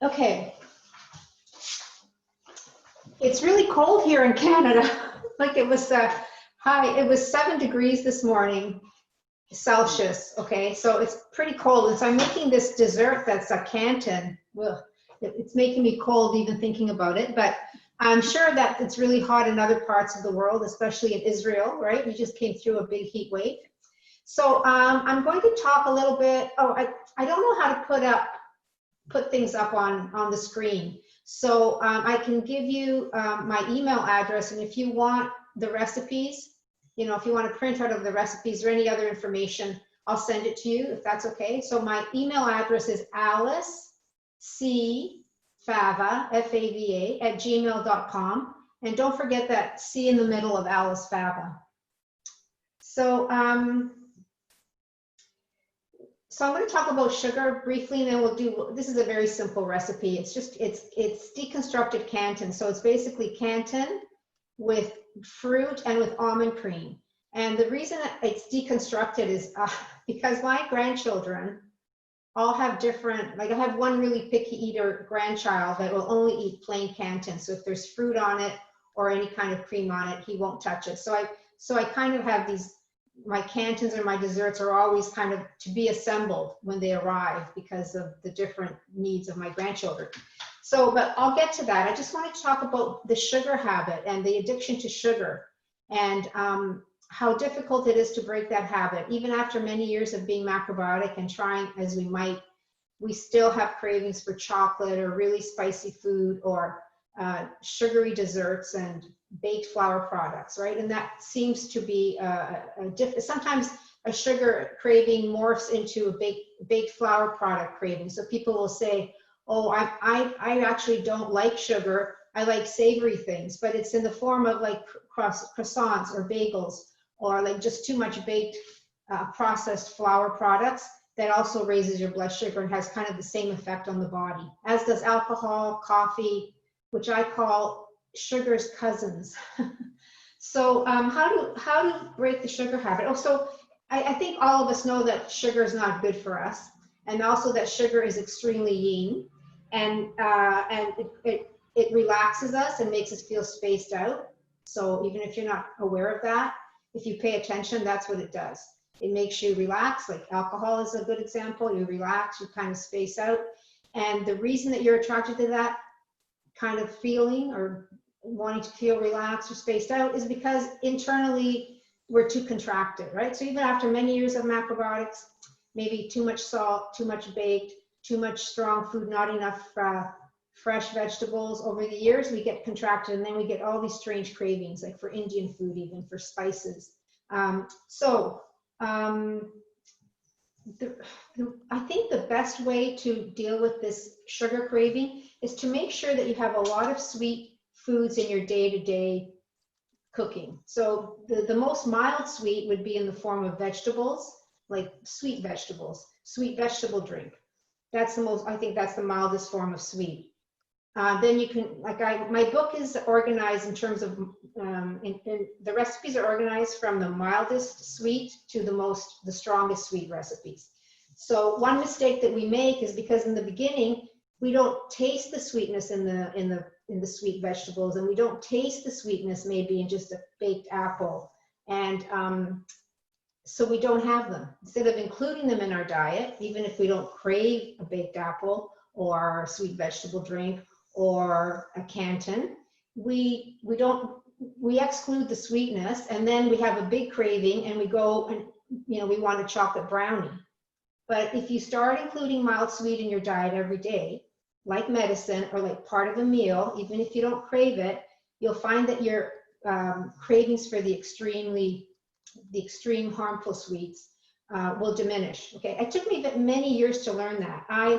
Okay. It's really cold here in Canada. Like it was high, it was 7 degrees this morning, Celsius. Okay, so it's pretty cold. And so I'm making this dessert that's a Canton. Ugh, it's making me cold even thinking about it, but I'm sure that it's really hot in other parts of the world, especially in Israel, right? We just came through a big heat wave. So I'm going to talk a little bit. Oh, I don't know how to put things up on the screen. So I can give you my email address, and if you want the recipes, you know, if you want to print out of the recipes or any other information, I'll send it to you if that's okay. So my email address is Alice C. Fava, F-A-V-A, @gmail.com. And don't forget that C in the middle of Alice Fava. So, so I'm going to talk about sugar briefly, and then we'll do, this is a very simple recipe. It's just, it's deconstructed Canton. So it's basically Canton with fruit and with almond cream. And the reason that it's deconstructed is because my grandchildren all have different, like I have one really picky eater grandchild that will only eat plain Canton. So if there's fruit on it or any kind of cream on it, he won't touch it. So I kind of have these, my Cantons or my desserts are always kind of to be assembled when they arrive because of the different needs of my grandchildren. So, but I'll get to that. I just want to talk about the sugar habit and the addiction to sugar, and how difficult it is to break that habit. Even after many years of being macrobiotic and trying as we might, we still have cravings for chocolate or really spicy food or sugary desserts and baked flour products, right? And that seems to be sometimes a sugar craving morphs into a baked flour product craving. So people will say, oh, I actually don't like sugar, I like savory things, but it's in the form of like croissants or bagels, or like just too much baked processed flour products that also raises your blood sugar and has kind of the same effect on the body, as does alcohol, coffee, which I call sugar's cousins. So how to break the sugar habit? Oh, so I think all of us know that sugar is not good for us, and also that sugar is extremely lean, and it relaxes us and makes us feel spaced out. So even if you're not aware of that, if you pay attention, that's what it does. It makes you relax, like alcohol is a good example. You relax, you kind of space out. And the reason that you're attracted to that kind of feeling or wanting to feel relaxed or spaced out is because internally we're too contracted, right? So even after many years of macrobiotics, maybe too much salt, too much baked, too much strong food, not enough fresh vegetables, over the years we get contracted, and then we get all these strange cravings, like for Indian food, even for spices. I think the best way to deal with this sugar craving is to make sure that you have a lot of sweet foods in your day-to-day cooking. So the most mild sweet would be in the form of vegetables, like sweet vegetables, sweet vegetable drink. That's the most, I think that's the mildest form of sweet. Then you can, like my book is organized in terms of, the recipes are organized from the mildest sweet to the strongest sweet recipes. So one mistake that we make is because in the beginning, we don't taste the sweetness in the sweet vegetables, and we don't taste the sweetness maybe in just a baked apple. And so we don't have them. Instead of including them in our diet, even if we don't crave a baked apple or a sweet vegetable drink or a Canton, we exclude the sweetness, and then we have a big craving and we go and, you know, we want a chocolate brownie. But if you start including mild sweet in your diet every day, like medicine or like part of a meal, even if you don't crave it, you'll find that your cravings for the extreme harmful sweets will diminish. Okay, it took me many years to learn that. I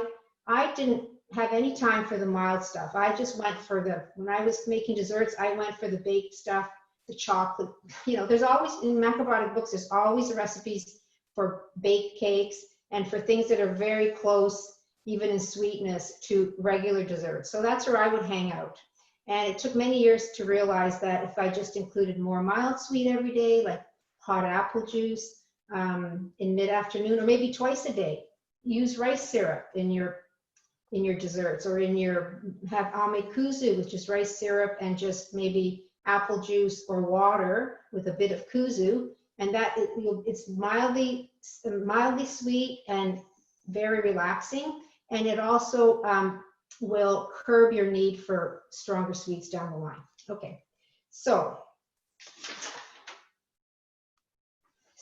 didn't have any time for the mild stuff. I just went for when I was making desserts, I went for the baked stuff, the chocolate. You know, there's always, in macrobiotic books, there's always recipes for baked cakes and for things that are very close, even in sweetness, to regular desserts. So that's where I would hang out. And it took many years to realize that if I just included more mild sweet every day, like hot apple juice in mid-afternoon, or maybe twice a day, use rice syrup in your in your desserts, or in your, have ame-kuzu, which is rice syrup and just maybe apple juice or water with a bit of kuzu, and that it's mildly sweet and very relaxing, and it also will curb your need for stronger sweets down the line. Okay, so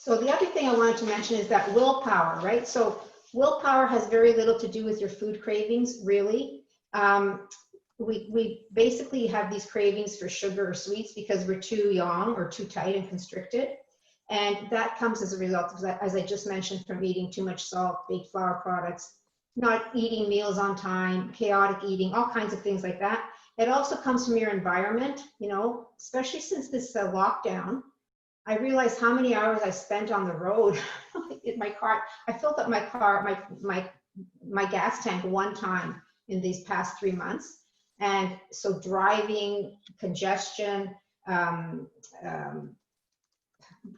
the other thing I wanted to mention is that willpower, right? So willpower has very little to do with your food cravings, really. We basically have these cravings for sugar or sweets because we're too young or too tight and constricted. And that comes as a result of that, as I just mentioned, from eating too much salt, baked flour products, not eating meals on time, chaotic eating, all kinds of things like that. It also comes from your environment, you know, especially since this lockdown. I realized how many hours I spent on the road in my car. I filled up my car, my gas tank one time in these past 3 months. And so driving, congestion,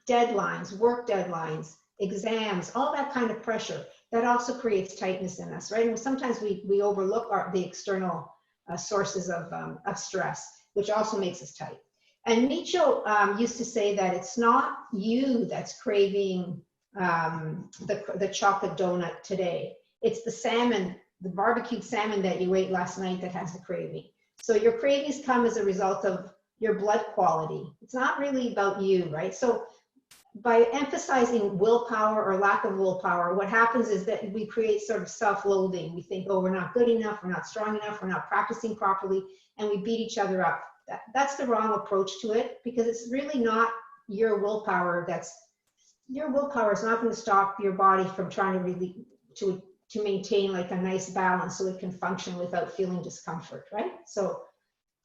deadlines, work deadlines, exams, all that kind of pressure, that also creates tightness in us, right? And sometimes we overlook the external sources of stress, which also makes us tight. And Micho used to say that it's not you that's craving the chocolate donut today. It's the salmon, the barbecued salmon that you ate last night that has the craving. So your cravings come as a result of your blood quality. It's not really about you, right? So by emphasizing willpower or lack of willpower, what happens is that we create sort of self-loathing. We think, oh, we're not good enough, we're not strong enough, we're not practicing properly, and we beat each other up. That's the wrong approach to it, because it's really not your willpower. Your willpower is not going to stop your body from trying to really to maintain like a nice balance so it can function without feeling discomfort, right? So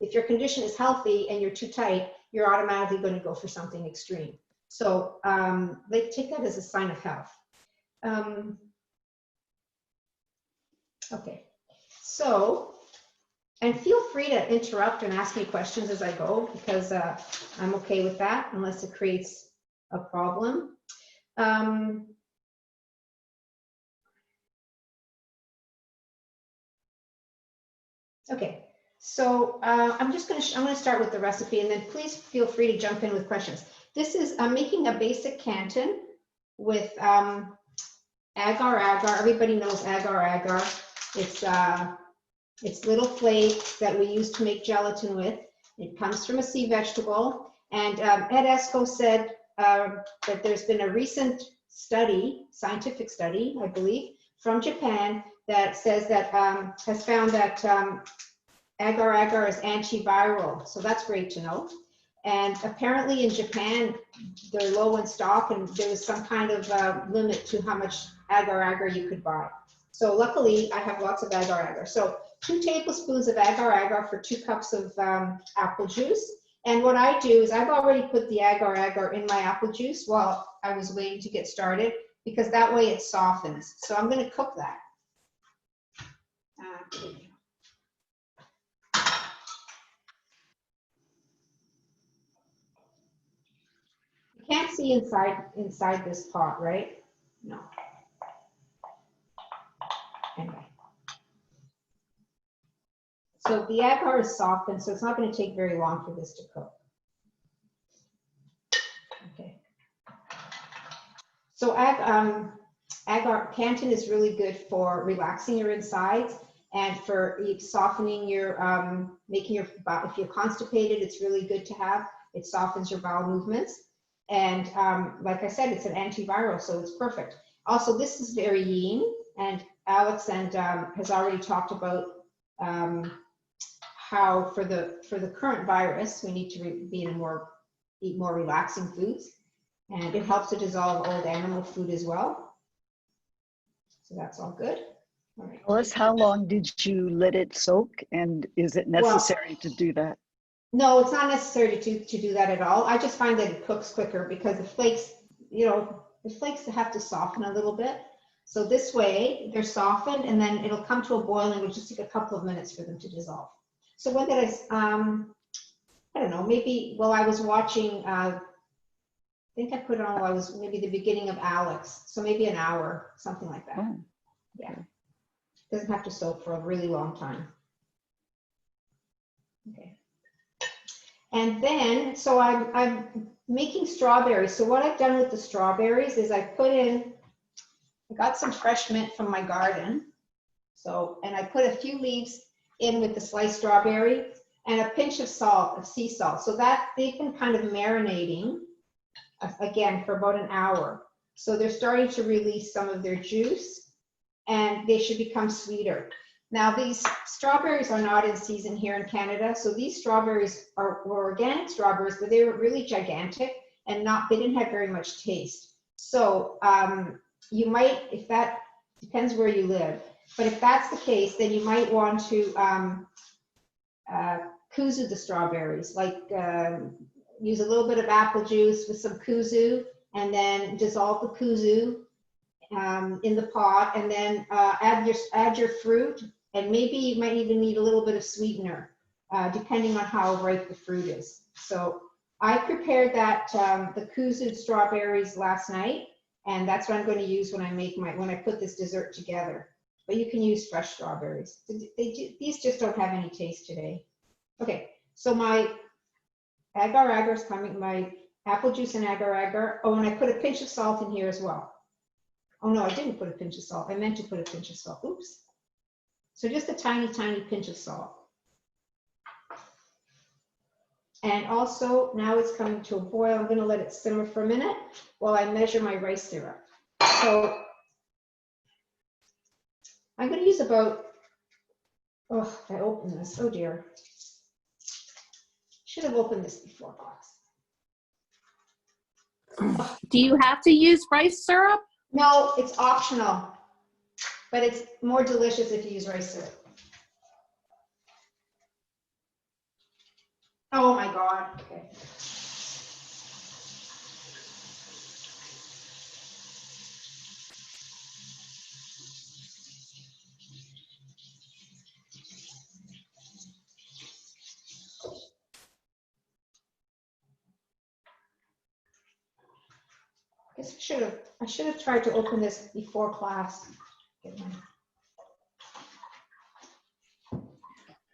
if your condition is healthy and you're too tight, you're automatically going to go for something extreme. So they take that as a sign of health. Okay, so, and feel free to interrupt and ask me questions as I go, because I'm okay with that, unless it creates a problem. Okay, so I'm going to start with the recipe, and then please feel free to jump in with questions. This is, I'm making a basic canton with agar-agar. Everybody knows agar-agar. It's little flakes that we use to make gelatin with. It comes from a sea vegetable. And Ed Esco said that there's been a recent study, scientific study, I believe, from Japan that says that has found that agar-agar is antiviral. So that's great to know. And apparently in Japan, they're low in stock, and there was some kind of limit to how much agar-agar you could buy. So luckily, I have lots of agar-agar. So 2 tablespoons of agar-agar for 2 cups of apple juice. And what I do is I've already put the agar-agar in my apple juice while I was waiting to get started, because that way it softens. So I'm going to cook that. You can't see inside this pot, right? No. Anyway. So the agar is softened, so it's not going to take very long for this to cook. Okay. So agar canton is really good for relaxing your insides and for softening your, making your, if you're constipated, it's really good to have. It softens your bowel movements. And like I said, it's an antiviral, so it's perfect. Also, this is very wean, and Alex and has already talked about how for the current virus, we need to eat more relaxing foods, and it helps to dissolve old animal food as well. So that's all good. All right. Alice, how long did you let it soak, and is it necessary to do that? No, it's not necessary to do that at all. I just find that it cooks quicker because the flakes, you know, the flakes have to soften a little bit. So this way they're softened, and then it'll come to a boil, and it'll just take a couple of minutes for them to dissolve. So when did I don't know, maybe while I was watching, I think I put it on while I was maybe the beginning of Alex. So maybe an hour, something like that. Oh. Yeah. Doesn't have to soak for a really long time. Okay. And then, so I'm making strawberries. So what I've done with the strawberries is I got some fresh mint from my garden. So, and I put a few leaves in with the sliced strawberry and a pinch of salt, of sea salt. So that they've been kind of marinating, again, for about an hour. So they're starting to release some of their juice and they should become sweeter. Now these strawberries are not in season here in Canada. So these strawberries were organic strawberries, but they were really gigantic and they didn't have very much taste. So you might, if that depends where you live, but if that's the case, then you might want to kuzu the strawberries, like use a little bit of apple juice with some kuzu and then dissolve the kuzu in the pot, and then add your fruit, and maybe you might even need a little bit of sweetener, depending on how ripe the fruit is. So I prepared that the kuzu strawberries last night, and that's what I'm going to use when I put this dessert together. But you can use fresh strawberries. These just don't have any taste today. Okay, so my agar-agar is coming, my apple juice and agar-agar. Oh, and I put a pinch of salt in here as well. Oh no, I didn't put a pinch of salt. I meant to put a pinch of salt. Oops. So just a tiny, tiny pinch of salt. And also, now it's coming to a boil. I'm going to let it simmer for a minute while I measure my rice syrup. So I'm going to use about, oh, I opened this. Oh dear. Should have opened this before class. Do you have to use rice syrup? No, it's optional, but it's more delicious if you use rice syrup. Oh my God, okay. I should have tried to open this before class.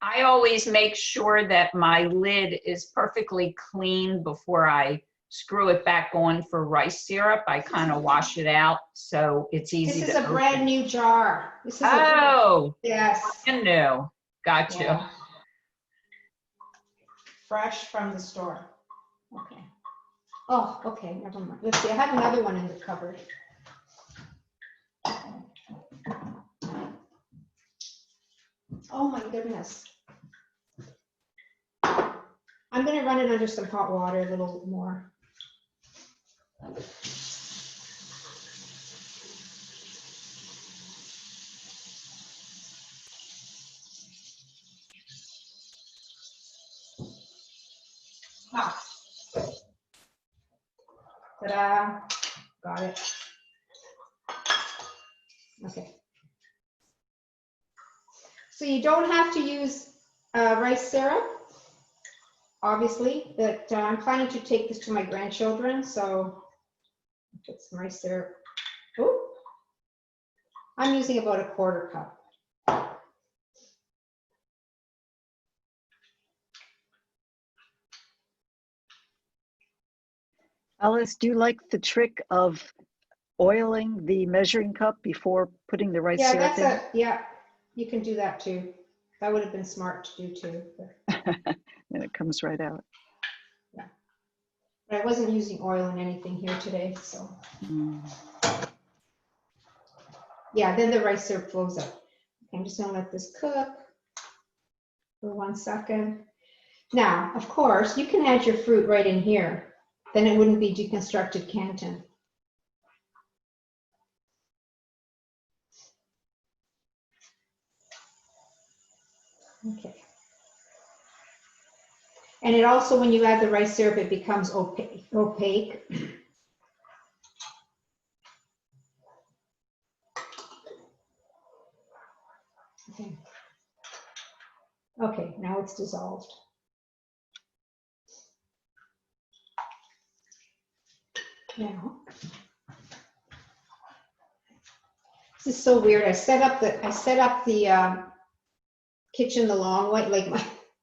I always make sure that my lid is perfectly clean before I screw it back on for rice syrup. I kind of wash it out so it's easy to This is a brand new jar. This is yes. Brand new. Gotcha. Yeah. Fresh from the store. Okay. Oh, okay, never mind. Let's see, I have another one in the cupboard. Oh my goodness. I'm going to run it under some hot water a little more. Ah. Ta-da. Got it. Okay. So you don't have to use rice syrup, obviously, but I'm planning to take this to my grandchildren, so put some rice syrup. Oh, I'm using about a quarter cup. Alice, do you like the trick of oiling the measuring cup before putting the rice syrup in? Yeah, you can do that too. That would have been smart to do too. And it comes right out. Yeah, but I wasn't using oil in anything here today, so. Yeah, then the rice syrup flows up. Okay, I'm just gonna let this cook for 1 second. Now, of course, you can add your fruit right in here. Then it wouldn't be deconstructed Canton. Okay. And it also, when you add the rice syrup, it becomes opaque. Okay. Okay, now it's dissolved. Now, This is so weird. I set up the kitchen the long way, like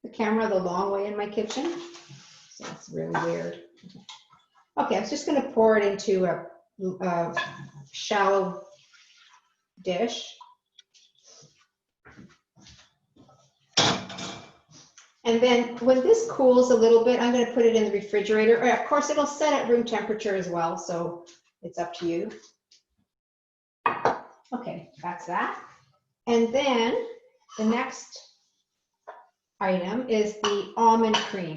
the camera the long way in my kitchen. So it's really weird. Okay, I'm just going to pour it into a shallow dish. And then when this cools a little bit, I'm going to put it in the refrigerator. Of course, it'll set at room temperature as well, so it's up to you. Okay, that's that. And then the next item is the almond cream.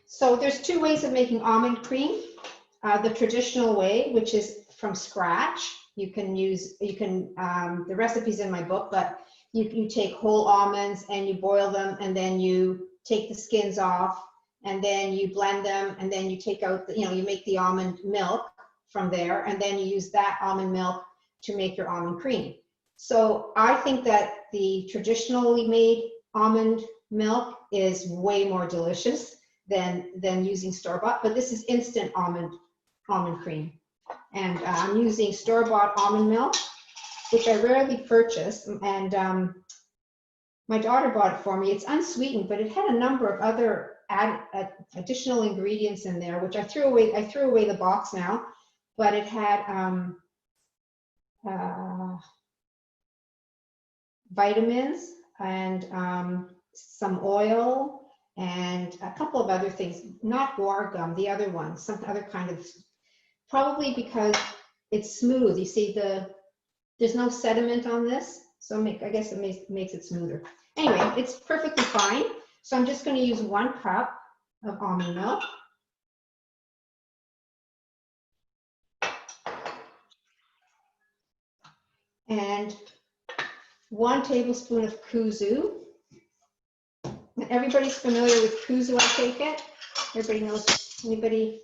So there's two ways of making almond cream. The traditional way, which is from scratch. You can use, the recipe's in my book, but you take whole almonds and you boil them, and then you take the skins off, and then you blend them, and then you take out, you make the almond milk from there, and then you use that almond milk to make your almond cream. So I think that the traditionally made almond milk is way more delicious than using store-bought, but this is instant almond cream. And I'm using store-bought almond milk, which I rarely purchase, and my daughter bought it for me. It's unsweetened, but it had a number of other additional ingredients in there, which I threw away. I threw away the box now, but it had vitamins and some oil and a couple of other things, not guar gum, the other one, some other kind of, probably because it's smooth. You see, there's no sediment on this, so I guess it makes it smoother. Anyway, it's perfectly fine. So I'm just going to use 1 cup of almond milk. And 1 tablespoon of kuzu. And everybody's familiar with kuzu, I take it? Everybody knows, anybody?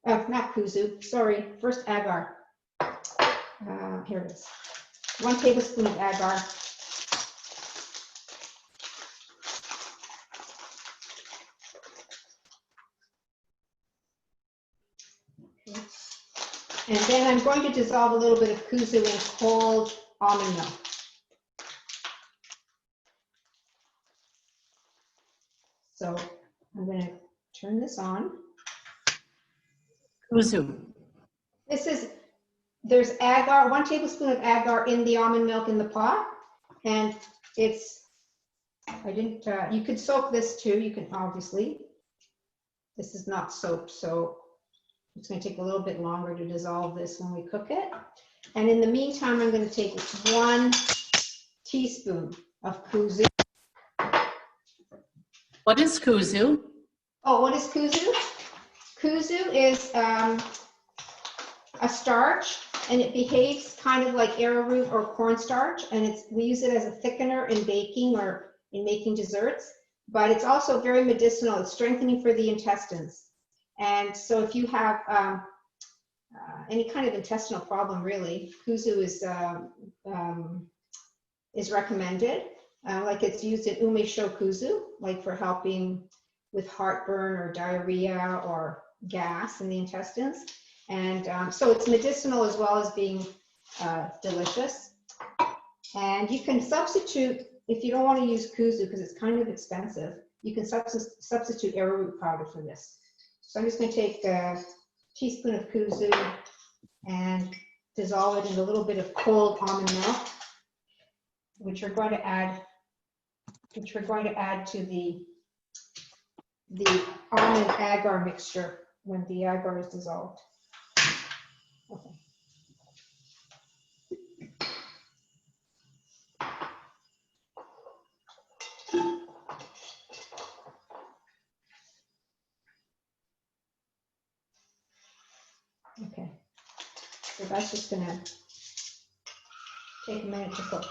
Not kuzu, sorry, first agar. Here it is. 1 tablespoon of agar. Okay. And then I'm going to dissolve a little bit of kuzu in cold almond milk. So I'm going to turn this on. Kuzu. There's agar, 1 tablespoon of agar in the almond milk in the pot, and you could soak this too, you can obviously. This is not soaked, so it's going to take a little bit longer to dissolve this when we cook it. And in the meantime, I'm going to take 1 teaspoon of kuzu. What is kuzu? Oh, what is kuzu? Kuzu is a starch, and it behaves kind of like arrowroot or cornstarch, and we use it as a thickener in baking or in making desserts, but it's also very medicinal. It's strengthening for the intestines. And so if you have any kind of intestinal problem, really, kuzu is recommended. Like it's used in umesho kuzu, like for helping with heartburn or diarrhea or gas in the intestines. And so it's medicinal as well as being delicious. And you can substitute, if you don't want to use kuzu because it's kind of expensive, you can substitute arrowroot powder for this. So I'm just going to take a teaspoon of kuzu and dissolve it in a little bit of cold almond milk, which we're going to add to the almond agar mixture when the agar is dissolved. Okay. Okay, so that's just gonna take a minute to cook.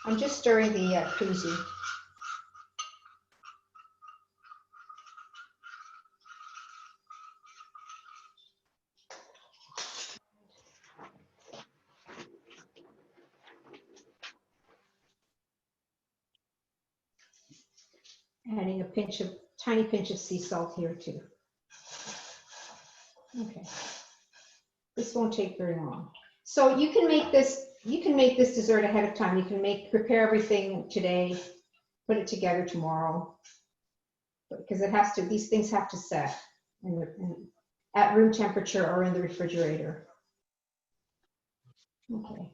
I'm just stirring the kuzu. Adding a tiny pinch of sea salt here too. Okay. This won't take very long. So you can make this dessert ahead of time. You can prepare everything today, put it together tomorrow. Because these things have to set at room temperature or in the refrigerator. Okay.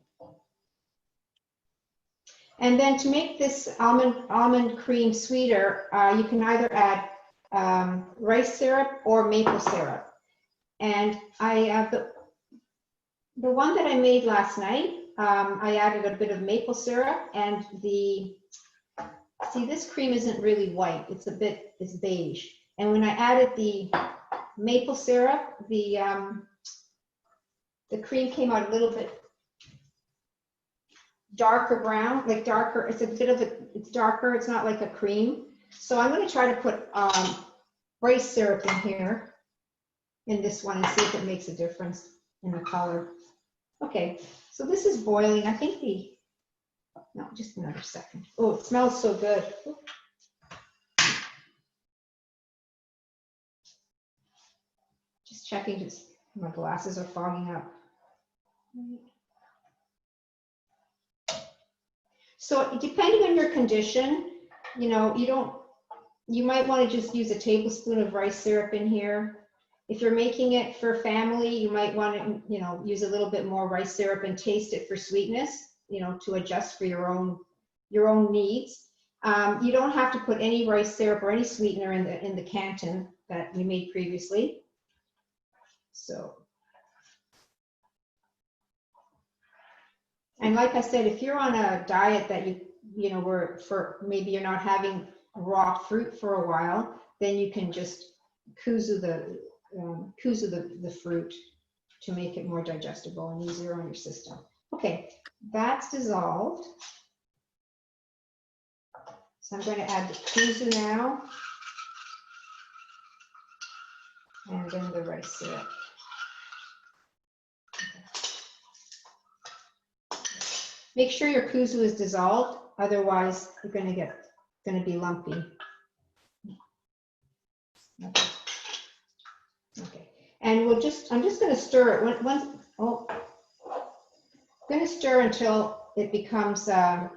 And then to make this almond cream sweeter, you can either add rice syrup or maple syrup. And I have the one that I made last night, I added a bit of maple syrup, and see, this cream isn't really white. It's beige. And when I added the maple syrup, the cream came out a little bit darker brown, like darker. It's darker. It's not like a cream. So I'm going to try to put rice syrup in here, in this one, and see if it makes a difference in the color. Okay, so this is boiling. I think no, just another second. Oh, it smells so good. Just checking, my glasses are fogging up. So depending on your condition, you might want to just use a tablespoon of rice syrup in here. If you're making it for family, you might want to, use a little bit more rice syrup and taste it for sweetness, to adjust for your own needs. You don't have to put any rice syrup or any sweetener in the Canton that we made previously. So, and like I said, if you're on a diet that maybe you're not having raw fruit for a while, then you can just kuzu the fruit to make it more digestible and easier on your system. Okay, that's dissolved. So I'm going to add the kuzu now, and then the rice syrup. Make sure your kuzu is dissolved, otherwise you're going to be lumpy. Okay. And I'm just going to stir it. I'm going to stir until it becomes, let's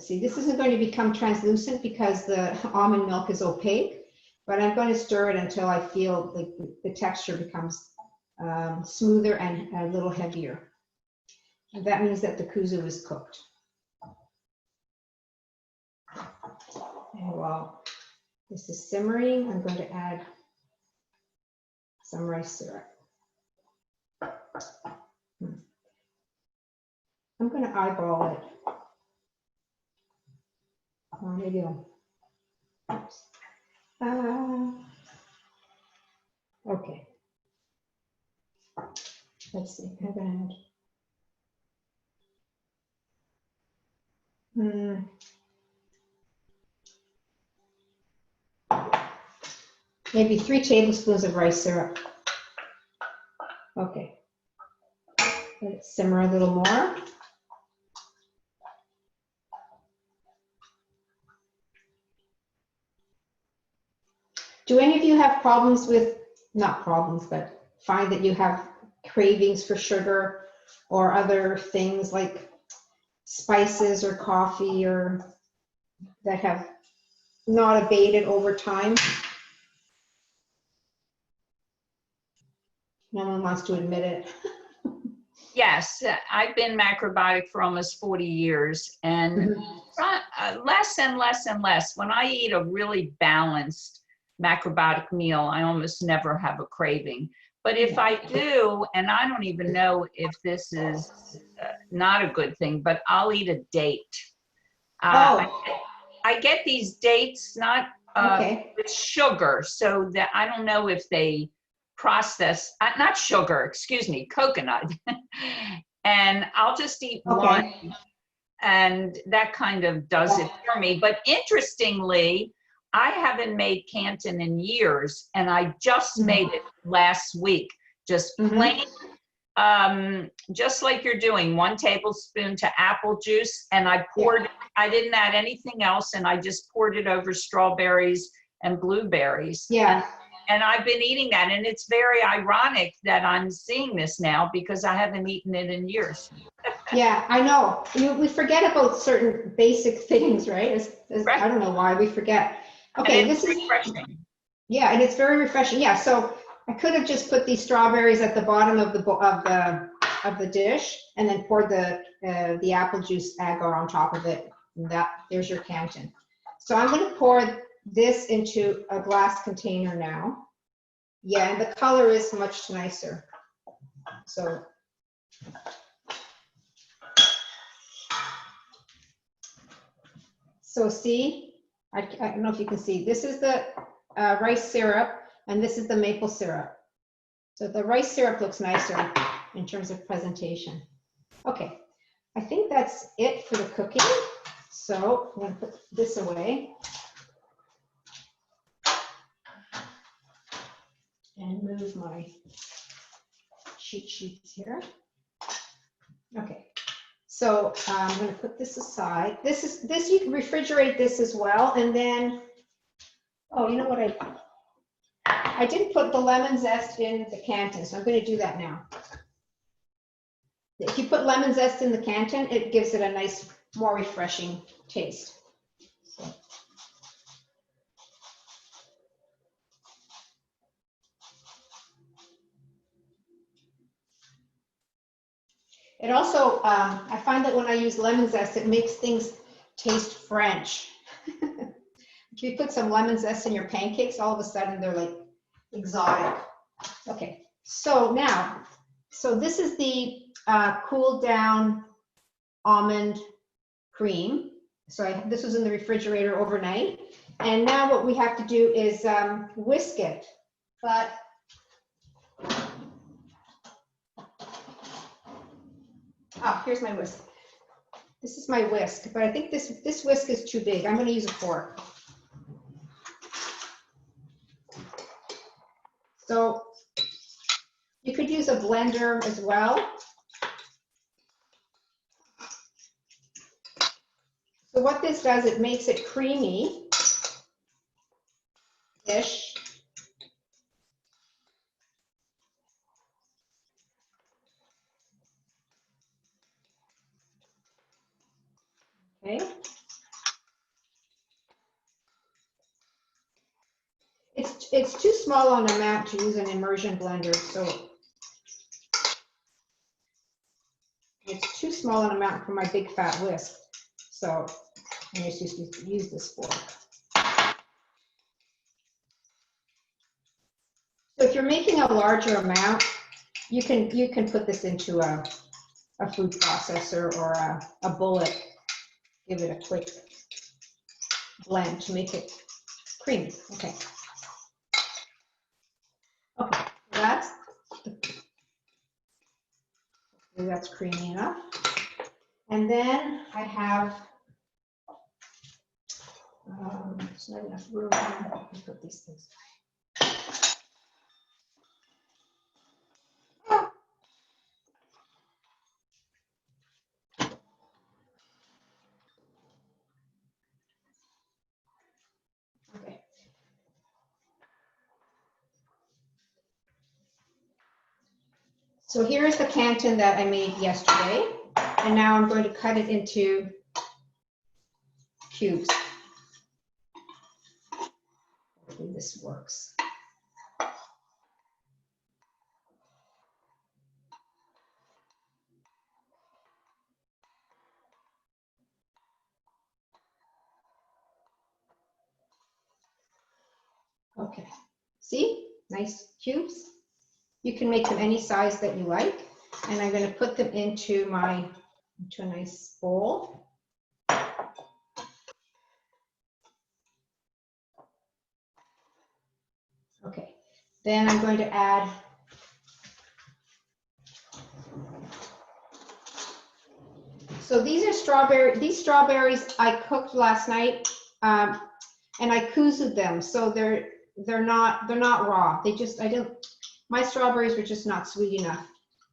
see, this isn't going to become translucent because the almond milk is opaque, but I'm going to stir it until I feel like the texture becomes smoother and a little heavier. And that means that the kuzu is cooked. And while this is simmering, I'm going to add some rice syrup. I'm going to eyeball it. Oh, maybe oops. Okay. Let's see. I'm going to maybe 3 tablespoons of rice syrup. Okay. Let it simmer a little more. Do any of you have problems with, not problems, but find that you have cravings for sugar or other things like spices or coffee or that have not abated over time? No one wants to admit it. Yes, I've been macrobiotic for almost 40 years, and less and less and less. When I eat a really balanced macrobiotic meal, I almost never have a craving. But if I do, and I don't even know if this is not a good thing, but I'll eat a date. I get these dates not with sugar, so that I don't know if they process, not sugar, excuse me, coconut. And I'll just eat one, and that kind of does it for me. But interestingly, I haven't made Canton in years, and I just made it last week, just plain, just like you're doing, 1 tablespoon to apple juice, and I poured, I didn't add anything else, and I just poured it over strawberries and blueberries. Yeah. And I've been eating that, and it's very ironic that I'm seeing this now because I haven't eaten it in years. Yeah, I know. We forget about certain basic things, right? Right. I don't know why we forget. Okay, And this it's is, refreshing. yeah, and it's very refreshing. Yeah, so I could have just put these strawberries at the bottom of the dish, and then poured the apple juice agar on top of it. And there's your Canton. So I'm going to pour this into a glass container now. Yeah, and the color is much nicer. So see, I don't know if you can see, this is the rice syrup, and this is the maple syrup. So the rice syrup looks nicer in terms of presentation. Okay, I think that's it for the cooking. So I'm going to put this away. And move my cheat sheets here. Okay, so I'm going to put this aside. This you can refrigerate this as well, and then, oh, you know what, I didn't put the lemon zest in the Canton, so I'm going to do that now. If you put lemon zest in the Canton, it gives it a nice, more refreshing taste. So. It also, I find that when I use lemon zest, it makes things taste French. If you put some lemon zest in your pancakes, all of a sudden they're like exotic. Okay, so now, so this is the cooled down almond cream. So this was in the refrigerator overnight. And now what we have to do is whisk it. But here's my whisk. This is my whisk, but I think this whisk is too big. I'm going to use a fork. So you could use a blender as well. So what this does, it makes it creamy-ish. Okay. It's too small an amount to use an immersion blender, so it's too small an amount for my big fat whisk. So I'm just use this fork. So if you're making a larger amount, you can put this into a food processor or a bullet. Give it a quick blend to make it creamy. Okay. Okay, that's creamy enough. And then I have there's not enough room to put these things. Okay. So here's the Canton that I made yesterday, and now I'm going to cut it into cubes. Hopefully this works. Okay, see, nice cubes. You can make them any size that you like, and I'm going to put them into a nice bowl. Okay, then I'm going to add so these strawberries I cooked last night, and I kuzu'd them, so they're not raw. My strawberries were just not sweet enough,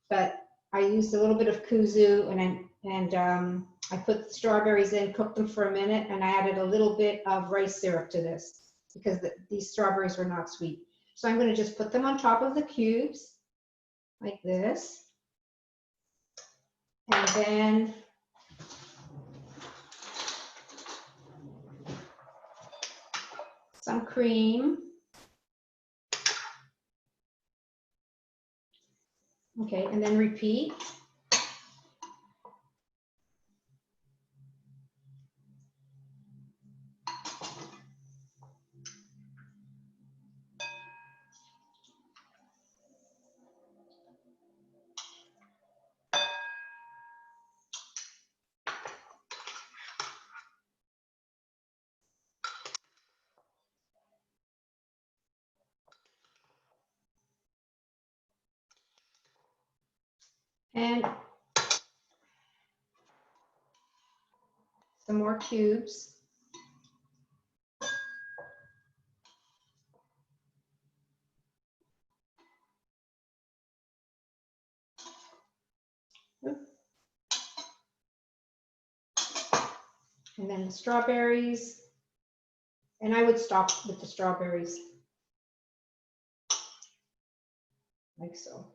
but I used a little bit of kuzu, and I put the strawberries in, cooked them for a minute, and I added a little bit of rice syrup to this because these strawberries were not sweet. So I'm going to just put them on top of the cubes like this. And then some cream. Okay, and then repeat. And some more cubes. And then the strawberries. And I would stop with the strawberries. Like so.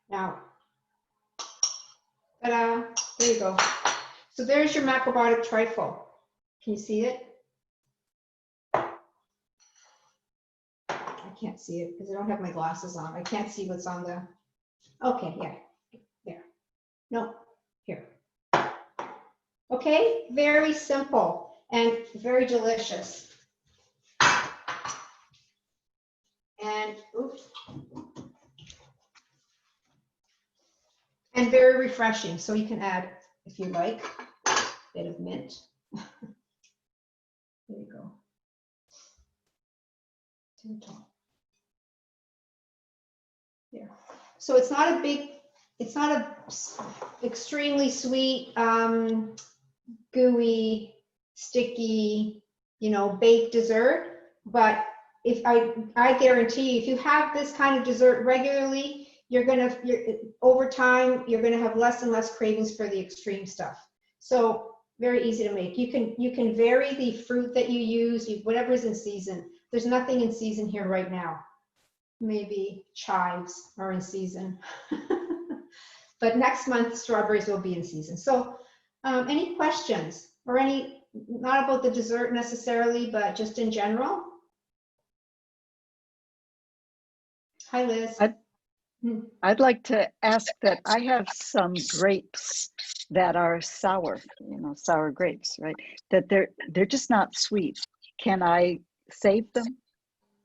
Now, ta-da, there you go. So there's your macrobiotic trifle. Can you see it? I can't see it because I don't have my glasses on. I can't see what's on the, okay, yeah, there. No, here. Okay, very simple and very delicious. And, oops. And very refreshing. So you can add, if you like, a bit of mint. There you go. To the top. There. So it's not a big, it's not a extremely sweet, gooey, sticky, baked dessert. But if I guarantee you, if you have this kind of dessert regularly, over time, you're gonna have less and less cravings for the extreme stuff. So very easy to make. You can vary the fruit that you use, whatever's in season. There's nothing in season here right now. Maybe chives are in season. But next month, strawberries will be in season. So any questions or not about the dessert necessarily, but just in general? Hi, Liz. I'd like to ask that I have some grapes that are sour, sour grapes, right? That they're just not sweet. Can I save them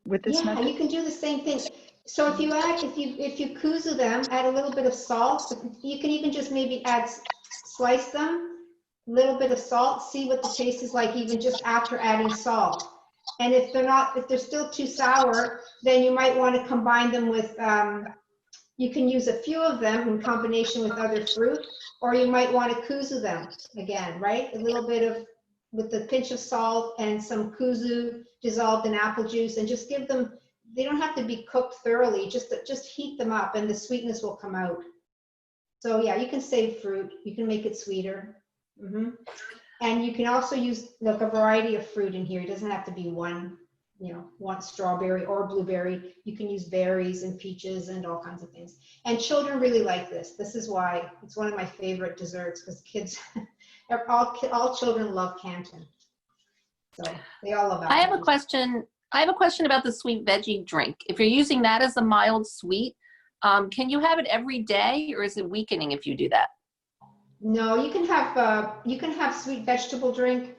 with this method? Yeah, you can do the same thing. So if you kuzu them, add a little bit of salt. You can even just maybe slice them, a little bit of salt, see what the taste is like even just after adding salt. And if they're still too sour, then you might want to combine them with, you can use a few of them in combination with other fruit, or you might want to kuzu them again, right? A little bit with a pinch of salt and some kuzu dissolved in apple juice, and just give them, they don't have to be cooked thoroughly, just heat them up and the sweetness will come out. So yeah, you can save fruit, you can make it sweeter. And you can also use like a variety of fruit in here. It doesn't have to be one strawberry or blueberry. You can use berries and peaches and all kinds of things. And children really like this. This is why it's one of my favorite desserts, because kids, all children love Canton. So they all love it. I have a question about the sweet veggie drink. If you're using that as a mild sweet, can you have it every day, or is it weakening if you do that? No, you can have sweet vegetable drink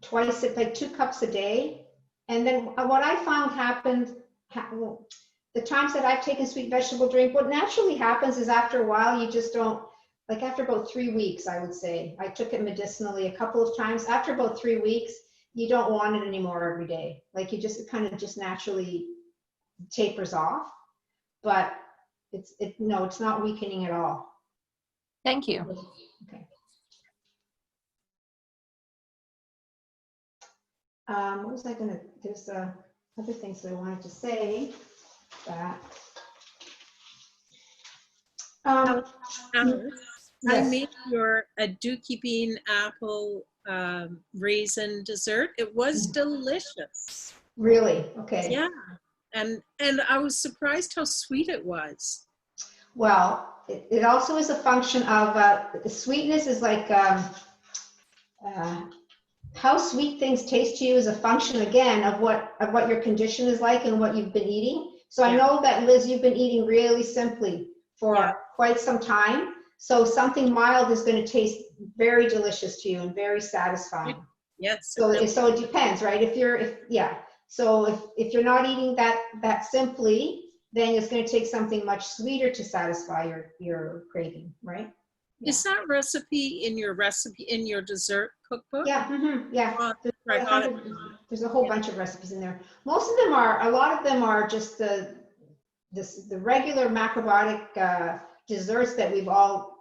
twice, like 2 cups a day. And then what I found happened, the times that I've taken sweet vegetable drink, what naturally happens is after a while, you just don't, like after about 3 weeks, I would say, I took it medicinally a couple of times. After about 3 weeks, you don't want it anymore every day. Like it kind of just naturally tapers off, but no, it's not weakening at all. Thank you. Okay. What was I gonna, there's other things that I wanted to say that. Alice, I Yes. made your dew keeping apple raisin dessert. It was delicious. Really? Okay. Yeah. And I was surprised how sweet it was. Well, it also is a function of, the sweetness is like, how sweet things taste to you is a function, again, of what your condition is like and what you've been eating. So I Yeah. know that, Liz, you've been eating really simply for Yeah. quite some time. So something mild is going to taste very delicious to you and very satisfying. Yes. So it depends, right? If you're not eating that simply, then it's going to take something much sweeter to satisfy your craving, right? Is that recipe in your dessert cookbook? Yeah, yeah. Oh, There's, I got it. there's a whole bunch of recipes in there. A lot of them are just the regular macrobiotic desserts that we've all,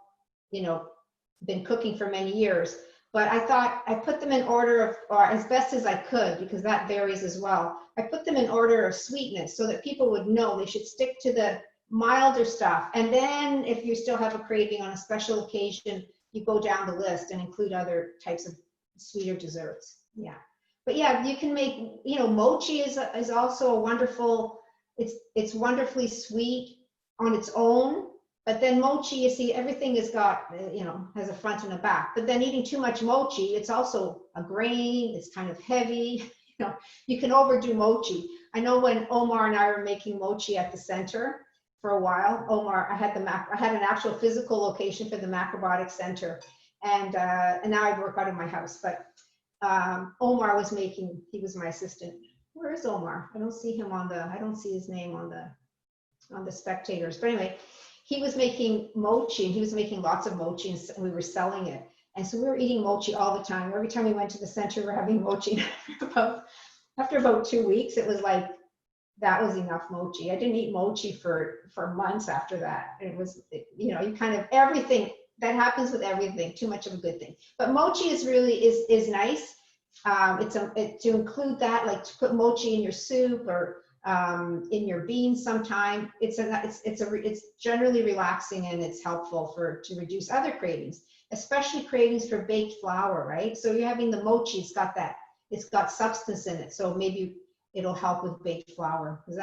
been cooking for many years. But I thought I put them in order of, or as best as I could, because that varies as well. I put them in order of sweetness so that people would know they should stick to the milder stuff. And then if you still have a craving on a special occasion, you go down the list and include other types of sweeter desserts. Yeah. But yeah, you can make, mochi is also a wonderful, it's wonderfully sweet on its own. But then mochi, you see, everything has got, has a front and a back. But then eating too much mochi, it's also a grain, it's kind of heavy. You can overdo mochi. I know when Omar and I were making mochi at the center for a while, I had an actual physical location for the Macrobiotic Center. And now I work out of my house. But Omar was he was my assistant. Where is Omar? I don't see him I don't see his name on the spectators. But anyway, he was making mochi, and he was making lots of mochi, and we were selling it. And so we were eating mochi all the time. Every time we went to the center, we're having mochi. After about 2 weeks, it was like, that was enough mochi. I didn't eat mochi for months after that. It was, you kind of, everything, that happens with everything, too much of a good thing. But mochi is really, is nice. To include that, like to put mochi in your soup or in your beans sometime. It's generally relaxing, and it's helpful to reduce other cravings, especially cravings for baked flour, right? So you're having the mochi, it's got substance in it. So maybe it'll help with baked flour, because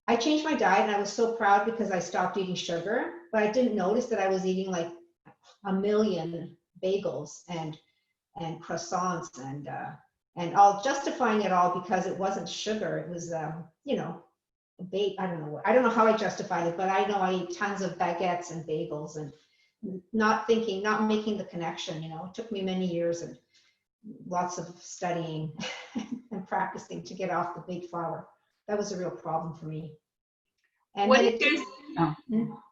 I changed my diet, and I was so proud because I stopped eating sugar, but I didn't notice that I was eating like 1 million bagels and croissants and all, justifying it all because it wasn't sugar. It was, bake. I don't know how I justified it, but I know I ate tons of baguettes and bagels and not making the connection. It took me many years and lots of studying and practicing to get off the baked flour. That was a real problem for me. And What then do you,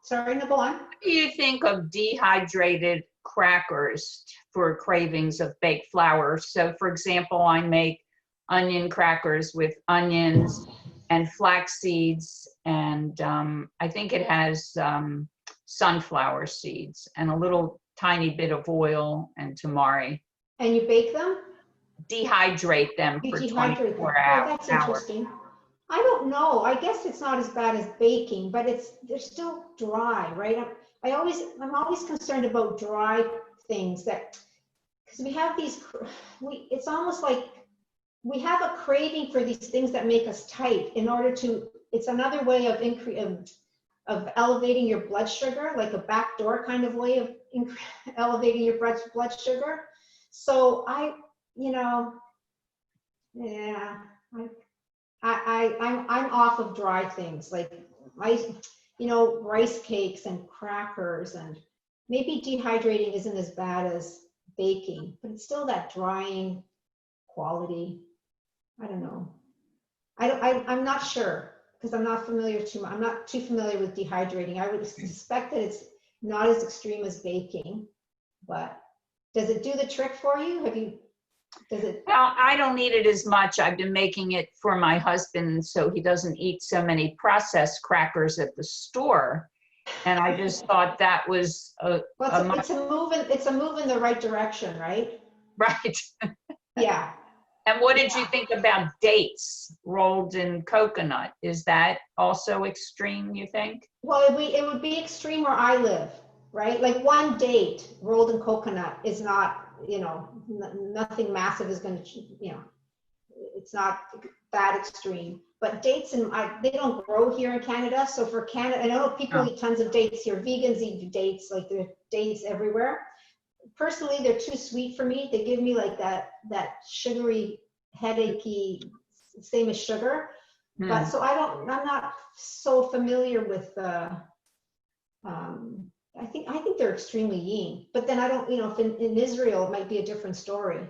sorry, no, go on. what do you think of dehydrated crackers for cravings of baked flour? So for example, I make onion crackers with onions and flax seeds, and I think it has sunflower seeds and a little tiny bit of oil and tamari. And you bake them? Dehydrate them You for dehydrate 24 them. Oh, hours. that's interesting. I don't know. I guess it's not as bad as baking, but they're still dry, right? I'm always concerned about dry things because we have it's almost like we have a craving for these things that make us tight it's another way of elevating your blood sugar, like a backdoor kind of way of elevating your blood sugar. So I'm off of dry things like rice cakes and crackers, and maybe dehydrating isn't as bad as baking, but it's still that drying quality. I don't know. I'm not sure because I'm not too familiar with dehydrating. I would suspect that it's not as extreme as baking, but does it do the trick for you? Well, I don't need it as much. I've been making it for my husband so he doesn't eat so many processed crackers at the store. And I just thought that was it's a move in the right direction, right? right. Yeah. And what did you think about dates rolled in coconut? Is that also extreme, you think? Well, it would be extreme where I live, right? Like one date rolled in coconut is not, nothing massive is going to, it's not that extreme. But dates, they don't grow here in Canada. So for Canada, I know people eat tons of dates here. Vegans eat dates, like there are dates everywhere. Personally, they're too sweet for me. They give me like that sugary, headachy, same as sugar. But so I'm not so familiar with I think they're extremely lean. But then I don't, if in Israel, it might be a different story.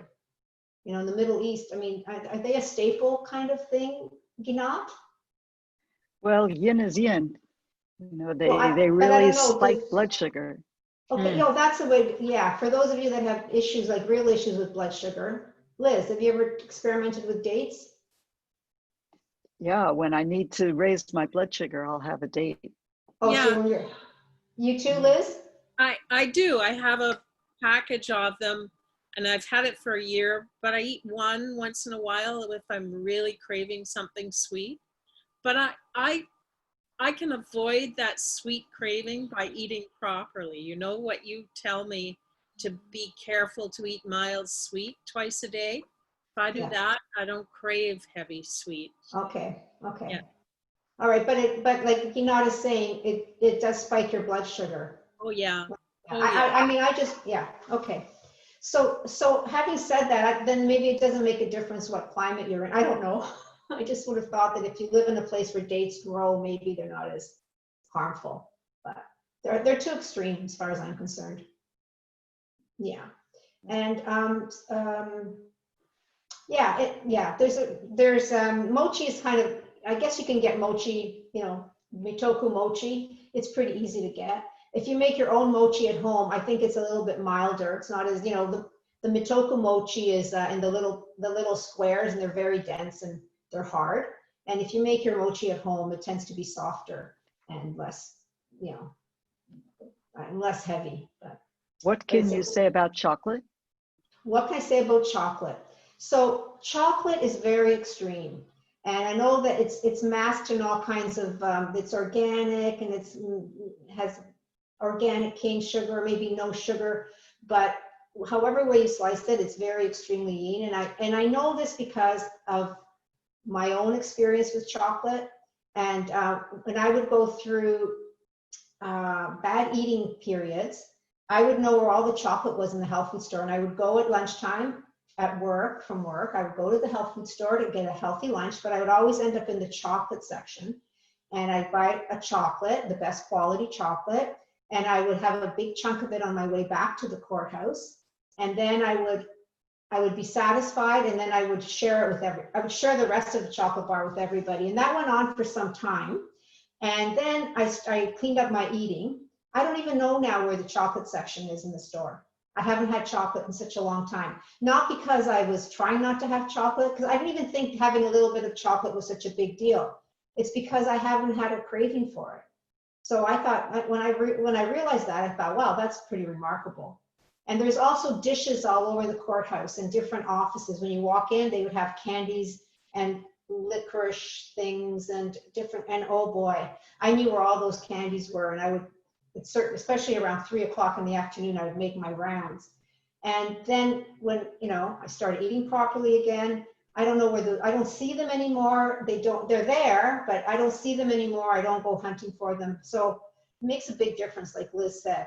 In the Middle East, I mean, are they a staple kind of thing, Ginat? Well, yin is yin. They Well, but I really don't know, spike blood sugar. Okay, that's the way, yeah, for those of you that have issues, like real issues with blood sugar. Liz, have you ever experimented with dates? Yeah, when I need to raise my blood sugar, I'll have a date. Oh, Yeah. so when you too, Liz? I do. I have a package of them and I've had it for a year, but I eat one once in a while if I'm really craving something sweet. But I can avoid that sweet craving by eating properly. You know what you tell me to be careful to eat mild sweet twice a day. If I do that, I don't crave heavy sweet. Okay. Yeah. All right, but like Ginat is saying, it does spike your blood sugar. Oh yeah. I mean, okay. So having said that, then maybe it doesn't make a difference what climate you're in. I don't know. I just would have thought that if you live in a place where dates grow, maybe they're not as harmful. But they're too extreme as far as I'm concerned. Yeah, and there's mochi is kind of, I guess you can get mochi, mitoku mochi. It's pretty easy to get. If you make your own mochi at home, I think it's a little bit milder. It's not as, the mitoku mochi is in the little squares, and they're very dense and they're hard. And if you make your mochi at home, it tends to be softer and less, and less heavy. What can you say about chocolate? What can I say about chocolate? So chocolate is very extreme. And I know that it's masked in all kinds of, it's organic and has organic cane sugar, maybe no sugar, but however way you slice it, it's very extremely lean. And I know this because of my own experience with chocolate. And when I would go through bad eating periods, I would know where all the chocolate was in the health food store. And I would go at lunchtime from work, I would go to the health food store to get a healthy lunch, but I would always end up in the chocolate section. And I'd buy a chocolate, the best quality chocolate, and I would have a big chunk of it on my way back to the courthouse. And then I would be satisfied, and then I would share it with I would share the rest of the chocolate bar with everybody. And that went on for some time. And then I cleaned up my eating. I don't even know now where the chocolate section is in the store. I haven't had chocolate in such a long time. Not because I was trying not to have chocolate, because I didn't even think having a little bit of chocolate was such a big deal. It's because I haven't had a craving for it. So I thought, when I realized that, I thought, wow, that's pretty remarkable. And there's also dishes all over the courthouse in different offices. When you walk in, they would have candies and licorice things and different, and oh boy, I knew where all those candies were. And I would, especially around 3 o'clock in the afternoon, I would make my rounds. And then when, I started eating properly again, I don't know where I don't see them anymore. They're there, but I don't see them anymore. I don't go hunting for them. So it makes a big difference, like Liz said,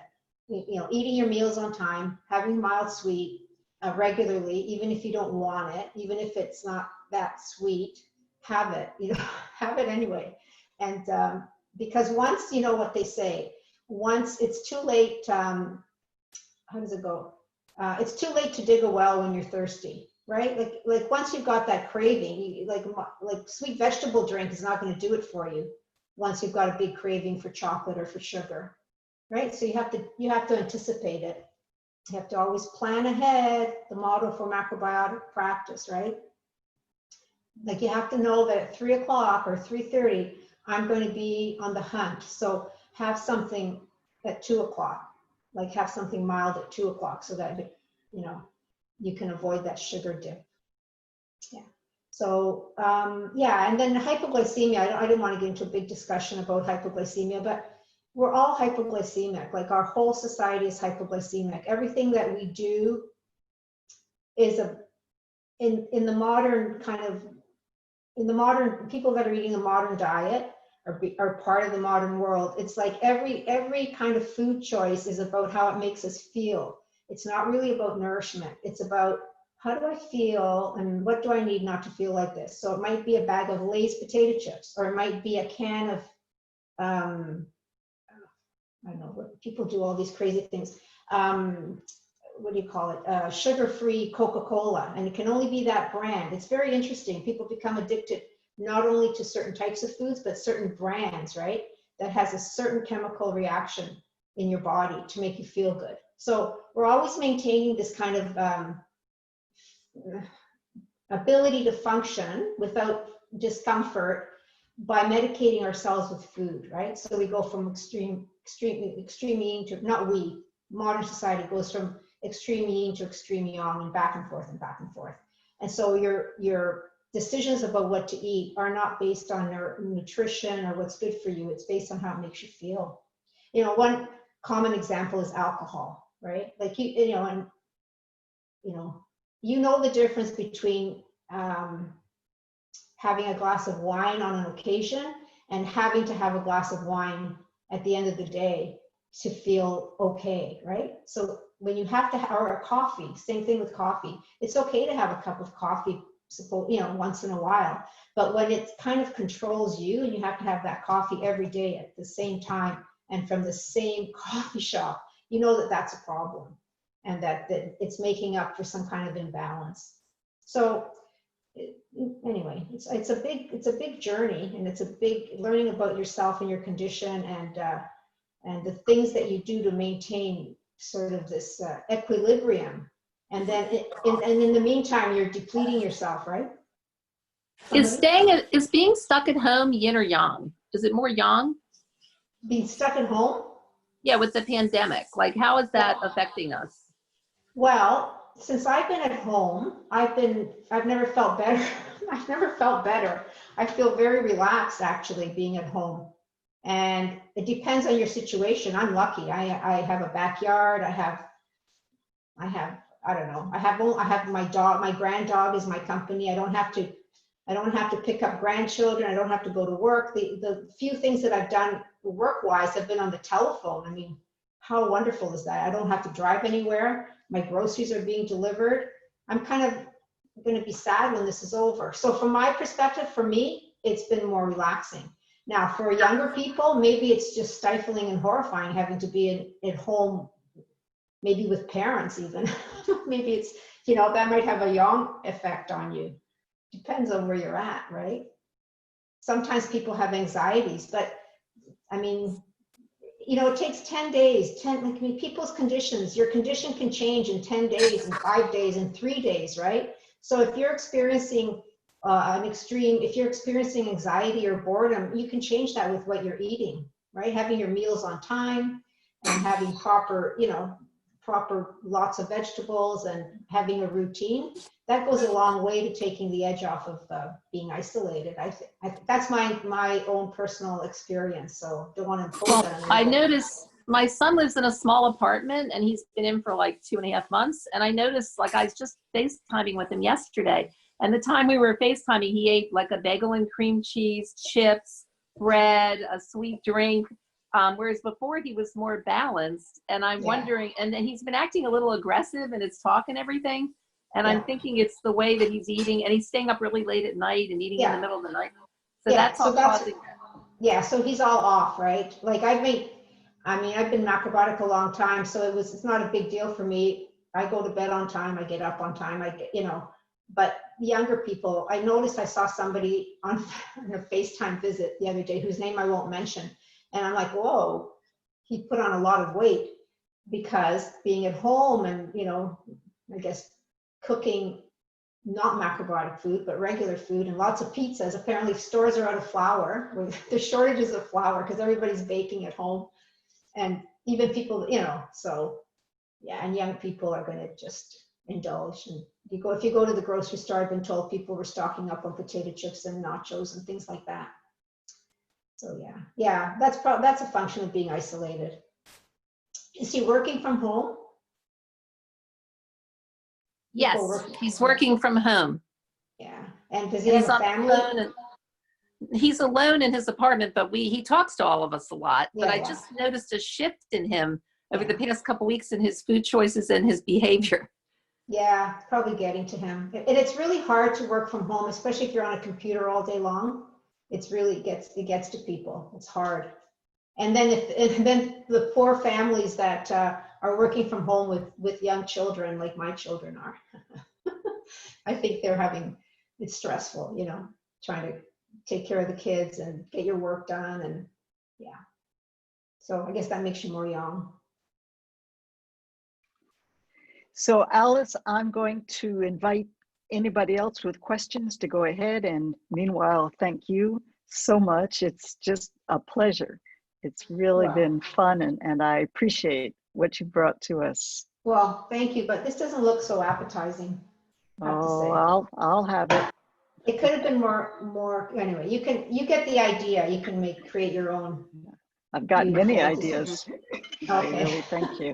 eating your meals on time, having mild sweet regularly, even if you don't want it, even if it's not that sweet, have it, have it anyway. And because once, what they say, once it's too late, how does it go? It's too late to dig a well when you're thirsty, right? Like once you've got that craving, like sweet vegetable drink is not going to do it for you once you've got a big craving for chocolate or for sugar, right? So you have to anticipate it. You have to always plan ahead, the motto for macrobiotic practice, right? Like you have to know that at 3 o'clock or 3:30, I'm going to be on the hunt. So have something at 2 o'clock, like have something mild at 2 o'clock so that, you can avoid that sugar dip. Yeah. So, and then hypoglycemia, I didn't want to get into a big discussion about hypoglycemia, but we're all hypoglycemic. Like our whole society is hypoglycemic. Everything that we do is in the modern kind of in the modern, people that are eating a modern diet are part of the modern world. It's like every kind of food choice is about how it makes us feel. It's not really about nourishment. It's about how do I feel and what do I need not to feel like this? So it might be a bag of Lay's potato chips, or it might be a can of, I don't know, what people do all these crazy things. What do you call it? Sugar-free Coca-Cola, and it can only be that brand. It's very interesting. People become addicted not only to certain types of foods, but certain brands, right? That has a certain chemical reaction in your body to make you feel good. So we're always maintaining this kind of ability to function without discomfort by medicating ourselves with food, right? So we go from extreme eating to, not we, modern society goes from extreme eating to extreme yang, and back and forth and back and forth. And so your decisions about what to eat are not based on their nutrition or what's good for you. It's based on how it makes you feel. You know, one common example is alcohol, right? Like you know, and you know the difference between having a glass of wine on an occasion and having to have a glass of wine at the end of the day to feel okay, right? So when you have to, or a coffee, same thing with coffee. It's okay to have a cup of coffee, once in a while, but when it kind of controls you and you have to have that coffee every day at the same time and from the same coffee shop, you know that that's a problem, and that it's making up for some kind of imbalance. So anyway, it's a big journey, and it's a big learning about yourself and your condition, and the things that you do to maintain sort of this equilibrium. And then in the meantime, you're depleting yourself, right? Is being stuck at home yin or yang? Is it more yang? Being stuck at home? Yeah, with the pandemic, like how is that affecting us? Well, since I've been at home, I've never felt better. I've never felt better. I feel very relaxed actually being at home. And it depends on your situation. I'm lucky. I have a backyard. I have I don't know. I have my dog. My grand dog is my company. I don't have to pick up grandchildren. I don't have to go to work. The few things that I've done work-wise have been on the telephone. I mean, how wonderful is that? I don't have to drive anywhere. My groceries are being delivered. I'm kind of going to be sad when this is over. So from my perspective, for me, it's been more relaxing. Now, for younger people, maybe it's just stifling and horrifying having to be at home, maybe with parents even. Maybe it's, that might have a yang effect on you. Depends on where you're at, right? Sometimes people have anxieties, but I mean, it takes 10 days, people's conditions, your condition can change in 10 days, in 5 days, in 3 days, right? So if you're experiencing if you're experiencing anxiety or boredom, you can change that with what you're eating, right? Having your meals on time and having proper lots of vegetables and having a routine, that goes a long way to taking the edge off of being isolated. I think that's my own personal experience. So don't want to impose that on I anybody. noticed my son lives in a small apartment and he's been in for like 2.5 months. And I noticed, like, I was just FaceTiming with him yesterday. And the time we were FaceTiming, he ate like a bagel and cream cheese, chips, bread, a sweet drink. Whereas before he was more balanced. And I'm wondering, and then he's been acting a little aggressive in his talk and everything. And I'm thinking it's the way that he's eating, and he's staying up really late at night and eating in the middle of the night. So that's all causing that. Yeah, so he's all off, right? Like I've been macrobiotic a long time, so it's not a big deal for me. I go to bed on time, I get up on time, but younger people, I noticed I saw somebody on a FaceTime visit the other day whose name I won't mention. And I'm like, whoa, he put on a lot of weight because being at home and, I guess cooking not macrobiotic food, but regular food and lots of pizzas. Apparently stores are out of flour. There's shortages of flour because everybody's baking at home. And even people, so yeah, and young people are going to just indulge. And if you go to the grocery store, I've been told people were stocking up on potato chips and nachos and things like that. So yeah, that's a function of being isolated. Is he working from home? Yes, he's working from home. Yeah. And does he And have he's a on the family? phone, and he's alone in his apartment, but he talks to all of us a lot. But Yeah, I yeah. just noticed a shift in him over Yeah. the past couple weeks in his food choices and his behavior. Yeah, it's probably getting to him. And it's really hard to work from home, especially if you're on a computer all day long. It's really it gets to people. It's hard. And then the poor families that are working from home with young children, like my children are. I think it's stressful, trying to take care of the kids and get your work done, and yeah. So I guess that makes you more young. So Alice, I'm going to invite anybody else with questions to go ahead. And meanwhile, thank you so much. It's just a pleasure. It's really Wow. been fun, and I appreciate what you brought to us. Well, thank you, but this doesn't look so appetizing, I have to Oh, say. I'll have it. It could have been more, anyway, you get the idea. You can create your own. I've got many Beautiful. ideas. I Okay. really thank you.